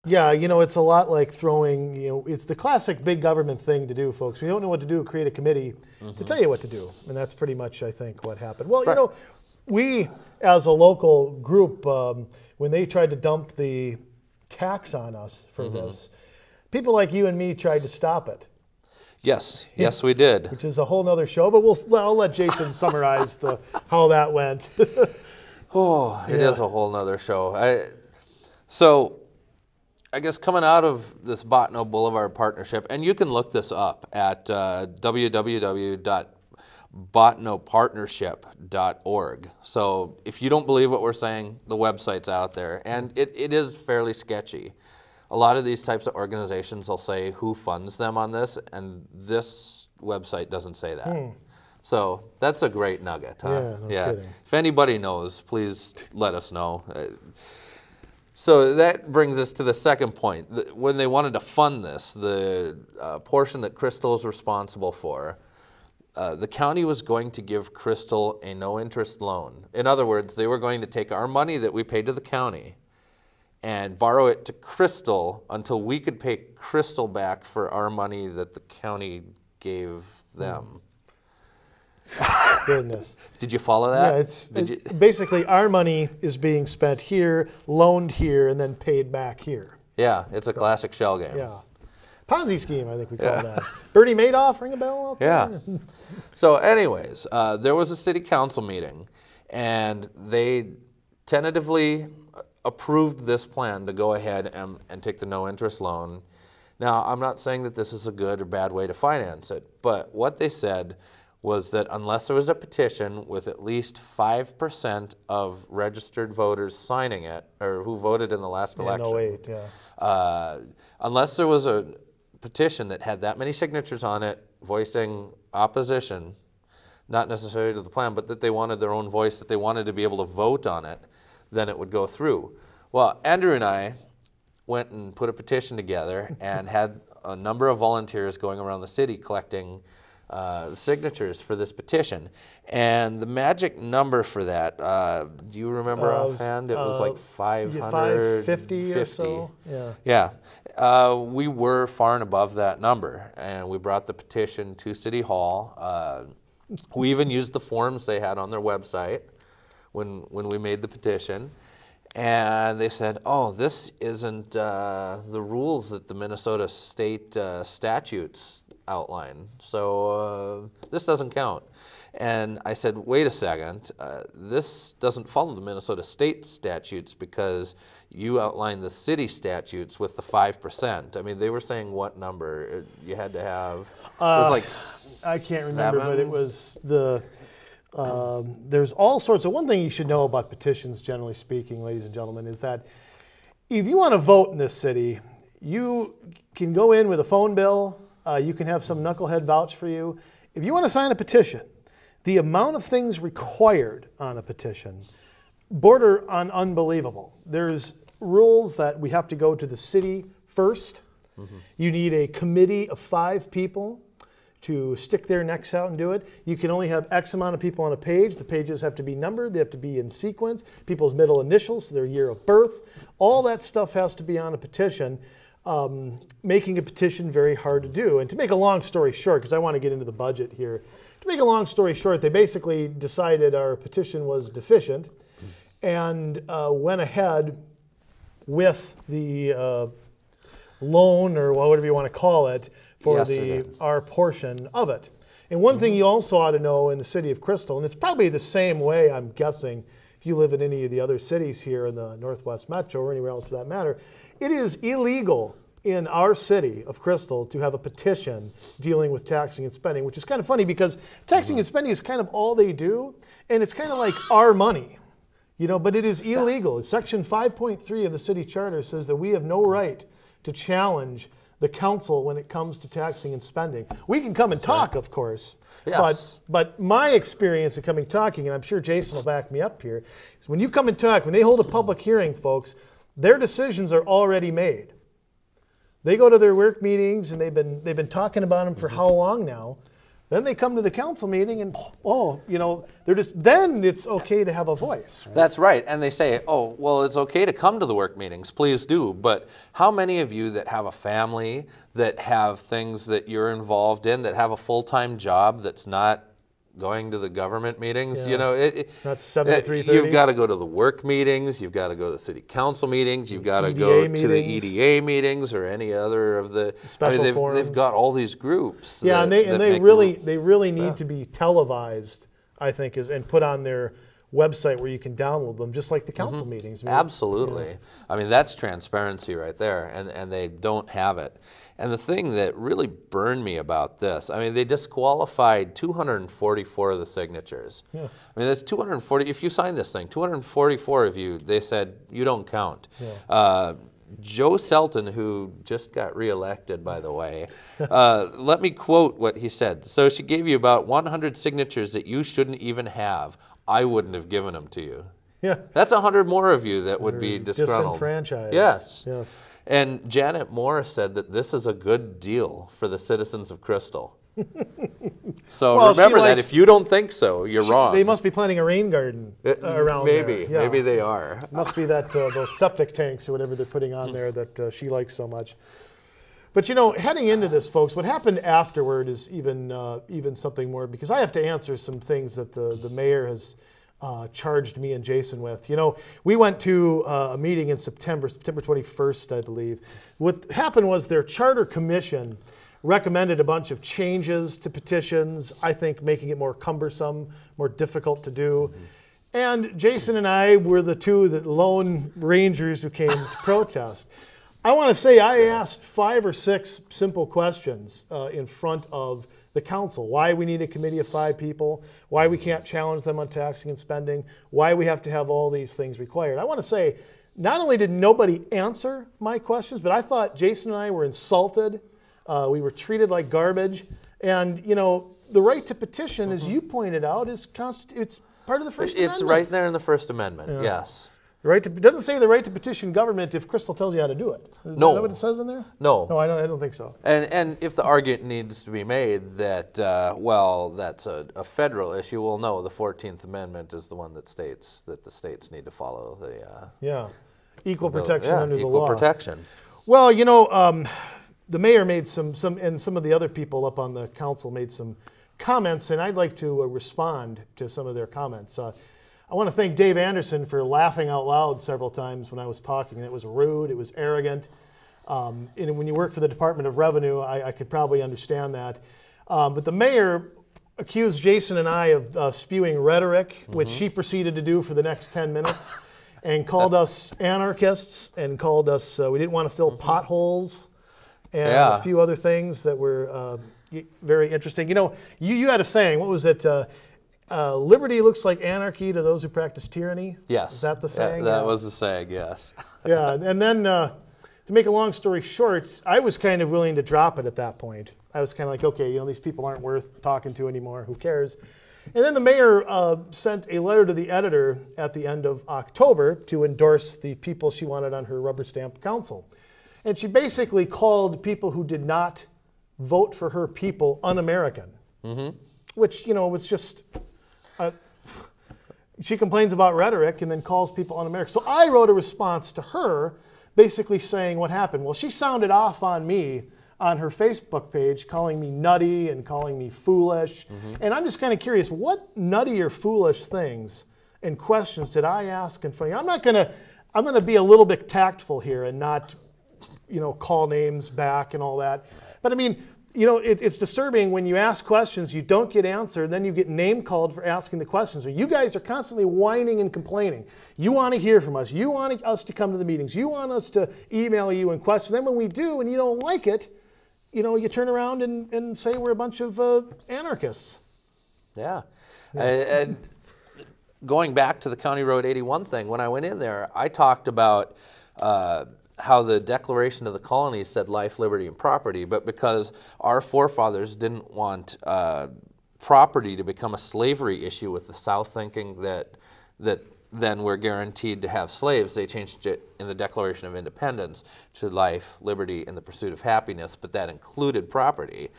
Yeah, it's a lot like throwing, it's the classic big government thing to do, folks. When you don't know what to do, create a committee to tell you what to do. And that's pretty much, I think, what happened. Well, Right. we, as a local group, when they tried to dump the tax on us for this, people like you and me tried to stop it, Yes, yes, we did. which is a whole nother show. But I'll let Jason summarize how that went. Oh, it is a whole nother show. So I guess coming out of this Bottineau Boulevard partnership, and you can look this up at www.bottineaupartnership.org. So if you don't believe what we're saying, the website's out there, and it is fairly sketchy. A lot of these types of organizations will say who funds them on this, and this website doesn't say that. So that's a great nugget, huh? Yeah, no kidding. If anybody knows, please let us know. So that brings us to the second point. When they wanted to fund this, the portion that Crystal is responsible for, the county was going to give Crystal a no-interest loan. In other words, they were going to take our money that we paid to the county and borrow it to Crystal until we could pay Crystal back for our money that the county gave them. Goodness. Did you follow that? Yeah, it's basically our money is being spent here, loaned here, and then paid back here. Yeah, it's a classic shell game. Yeah. Ponzi scheme, I think we call that. Bernie Madoff, ring a bell? Out there? Yeah. So anyways, there was a city council meeting, and they tentatively approved this plan to go ahead and take the no-interest loan. Now, I'm not saying that this is a good or bad way to finance it, but what they said was that unless there was a petition with at least 5% of registered voters signing it, or who voted in the last election, In 08, yeah. Unless there was a petition that had that many signatures on it voicing opposition, not necessarily to the plan, but that they wanted their own voice, that they wanted to be able to vote on it, then it would go through. Well, Andrew and I went and put a petition together and had a number of volunteers going around the city collecting signatures for this petition. And the magic number for that, do you remember offhand? It was like 550 or so. Yeah. We were far and above that number, and we brought the petition to City Hall. We even used the forms they had on their website when we made the petition. And they said, oh, this isn't the rules that the Minnesota state statutes outline, so this doesn't count. And I said, wait a second, this doesn't follow the Minnesota state statutes because you outlined the city statutes with the 5%. I mean, they were saying what number you had to have? It was like I can't remember, but it was there's all sorts of, one thing you should know about petitions, generally speaking, ladies and gentlemen, is that if you want to vote in this city, you can go in with a phone bill, you can have some knucklehead vouch for you. If you want to sign a petition, the amount of things required on a petition border on unbelievable. There's rules that we have to go to the city first. You need a committee of 5 people to stick their necks out and do it. You can only have X amount of people on a page. The pages have to be numbered. They have to be in sequence. People's middle initials, their year of birth. All that stuff has to be on a petition, making a petition very hard to do. And to make a long story short, because I want to get into the budget here, to make a long story short, they basically decided our petition was deficient and went ahead with the loan, or whatever you want to call it, for our portion of it. And one thing you also ought to know in the city of Crystal, and it's probably the same way, I'm guessing, if you live in any of the other cities here in the Northwest Metro or anywhere else for that matter, it is illegal in our city of Crystal to have a petition dealing with taxing and spending, which is kind of funny because taxing and spending is kind of all they do, and it's kind of like our money, you know, but it is illegal. Section 5.3 of the city charter says that we have no right to challenge the council when it comes to taxing and spending. We can come and talk, of course, but my experience of coming talking, and I'm sure Jason will back me up here, is when you come and talk, when they hold a public hearing, folks, their decisions are already made. They go to their work meetings, and they've been talking about them for how long now? Then they come to the council meeting and, oh, then it's okay to have a voice. Right? That's right. And they say, oh, well, it's okay to come to the work meetings, please do. But how many of you that have a family, that have things that you're involved in, that have a full-time job that's not going to the government meetings? Yeah. That's 7 to 3:30. You've got to go to the work meetings, you've got to go to the city council meetings, you've got to go to the EDA meetings or any other of the special forums. They've got all these groups. Yeah, and they really need to be televised, I think, and put on their website where you can download them, just like the council meetings. Absolutely. I mean, that's transparency right there, and they don't have it. And the thing that really burned me about this, I mean, they disqualified 244 of the signatures. Yeah. I mean, that's 240. If you sign this thing, 244 of you, they said, you don't count. Yeah. Joe Selton, who just got reelected, by the way, let me quote what he said. So she gave you about 100 signatures that you shouldn't even have. I wouldn't have given them to you. Yeah. That's 100 more of you that would be disgruntled. Disenfranchised. Yes. Yes. And Janet Morris said that this is a good deal for the citizens of Crystal. So well, remember that. If you don't think so, you're wrong. They must be planting a rain garden around maybe, there. Yeah. Maybe they are. It must be that those septic tanks or whatever they're putting on there that she likes so much. But heading into this, folks, what happened afterward is even something more, because I have to answer some things that the mayor has charged me and Jason with. We went to a meeting in September 21st, I believe. What happened was their charter commission recommended a bunch of changes to petitions, I think making it more cumbersome, more difficult to do. And Jason and I were the lone rangers who came to protest. I want to say I asked 5 or 6 simple questions in front of the council. Why we need a committee of 5 people, why we can't challenge them on taxing and spending, why we have to have all these things required. I want to say, not only did nobody answer my questions, but I thought Jason and I were insulted. We were treated like garbage. And, the right to petition, as you pointed out, it's part of the First Amendment. It's right there in the First Amendment, yes. It doesn't say the right to petition government if Crystal tells you how to do it. Is that what it says in there? No. No, I don't think so. And if the argument needs to be made that, well, that's a federal issue, well, no, the 14th Amendment is the one that states that the states need to follow the... equal protection under the law. Equal protection. Well, the mayor made some, and some of the other people up on the council made some comments, and I'd like to respond to some of their comments. I want to thank Dave Anderson for laughing out loud several times when I was talking. It was rude, it was arrogant. And when you work for the Department of Revenue, I could probably understand that. But the mayor accused Jason and I of spewing rhetoric, which she proceeded to do for the next 10 minutes, and called us anarchists, and called us, we didn't want to fill potholes, and a few other things that were very interesting. You had a saying, what was it? Liberty looks like anarchy to those who practice tyranny. Yes. Is that the saying? That was the saying, yes. Yeah, and then to make a long story short, I was kind of willing to drop it at that point. I was kind of like, okay, these people aren't worth talking to anymore. Who cares? And then the mayor sent a letter to the editor at the end of October to endorse the people she wanted on her rubber stamp council. And she basically called people who did not vote for her people un-American, which, was just... she complains about rhetoric and then calls people un-American. So I wrote a response to her basically saying what happened. Well, she sounded off on me on her Facebook page, calling me nutty and calling me foolish. And I'm just kind of curious, what nutty or foolish things and questions did I ask in front of you? I'm gonna be a little bit tactful here and not, call names back and all that. But I mean, it's disturbing when you ask questions, you don't get answered, then you get name called for asking the questions. Or you guys are constantly whining and complaining. You want to hear from us. You want us to come to the meetings. You want us to email you and question. Then when we do and you don't like it, you turn around and say we're a bunch of anarchists. Yeah. And going back to the County Road 81 thing, when I went in there, I talked about how the Declaration of the Colonies said life, liberty, and property, but because our forefathers didn't want property to become a slavery issue with the South thinking that then we're guaranteed to have slaves, they changed it in the Declaration of Independence to life, liberty, and the pursuit of happiness, but that included property.